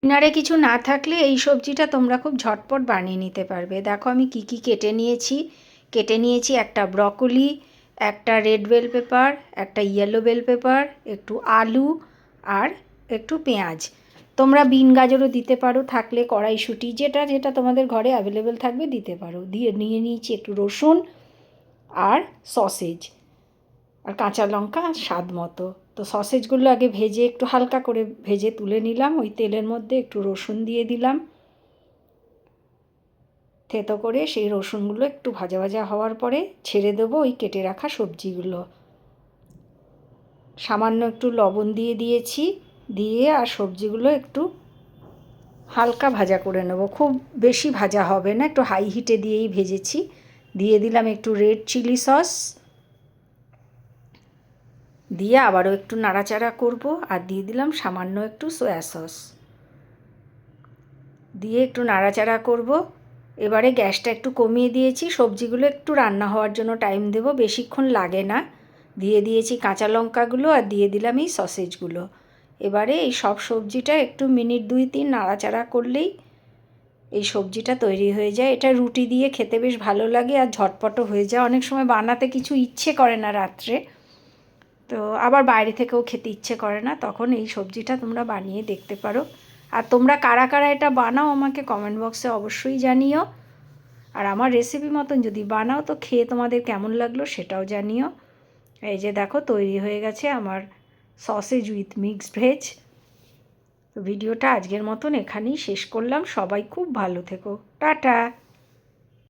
ডিনারে কিছু না থাকলে এই সবজিটা তোমরা খুব ঝটপট বানিয়ে নিতে পারবে। দেখো আমি কি কি কেটে নিয়েছি একটা ব্রকলি, একটা রেড বেল পেপার, একটা ইয়েলো বেল পেপার, একটু আলু আর একটু পেঁয়াজ। তোমরা বিন গাজরও দিতে পারো, থাকলে কড়াইশুঁটি, যেটা যেটা তোমাদের ঘরে অ্যাভেলেবেল থাকবে দিতে পারো। দিয়ে নিয়ে নিয়েছি একটু রসুন আর সসেজ আর কাঁচা লঙ্কা স্বাদ মতো। তো সসেজগুলো আগে ভেজে একটু হালকা করে ভেজে তুলে নিলাম। ওই তেলের মধ্যে একটু রসুন দিয়ে দিলাম থেতো করে। সেই রসুনগুলো একটু ভাজা ভাজা হওয়ার পরে ছেড়ে দেবো ওই কেটে রাখা সবজিগুলো। সামান্য একটু লবণ দিয়ে দিয়েছি, দিয়ে আর সবজিগুলো একটু হালকা ভাজা করে নেব, খুব বেশি ভাজা হবে না, একটু হাই হিটে দিয়েই ভেজেছি। দিয়ে দিলাম একটু রেড চিলি সস, দিয়ে আবারও একটু নাড়াচাড়া করব। আর দিয়ে দিলাম সামান্য একটু সয়া সস, দিয়ে একটু নাড়াচাড়া করব। এবারে গ্যাসটা একটু কমিয়ে দিয়েছি, সবজিগুলো একটু রান্না হওয়ার জন্য টাইম দেব, বেশিক্ষণ লাগে না। দিয়ে দিয়েছি কাঁচা লঙ্কাগুলো আর দিয়ে দিলাম এই সসেজগুলো। এবারে এই সব সবজিটা একটু মিনিট 2-3 নাড়াচাড়া করলেই এই সবজিটা তৈরি হয়ে যায়। এটা রুটি দিয়ে খেতে বেশ ভালো লাগে আর ঝটপটও হয়ে যায়। অনেক সময় বানাতে কিছু ইচ্ছে করে না রাত্রে, তো আবার বাইরে থেকেও খেতে ইচ্ছে করে না, তখন এই সবজিটা তোমরা বানিয়ে দেখতে পারো। আর তোমরা কারা কারা এটা বানাও আমাকে কমেন্ট বক্সে অবশ্যই জানিও। আর আমার রেসিপি মতন যদি বানাও তো খেয়ে তোমাদের কেমন লাগলো সেটাও জানিও। এই যে দেখো তৈরি হয়ে গেছে আমার সসেজ উইথ মিক্সড ভেজ। তো ভিডিওটা আজকের মতন এখানেই শেষ করলাম। সবাই খুব ভালো থেকো, টাটা।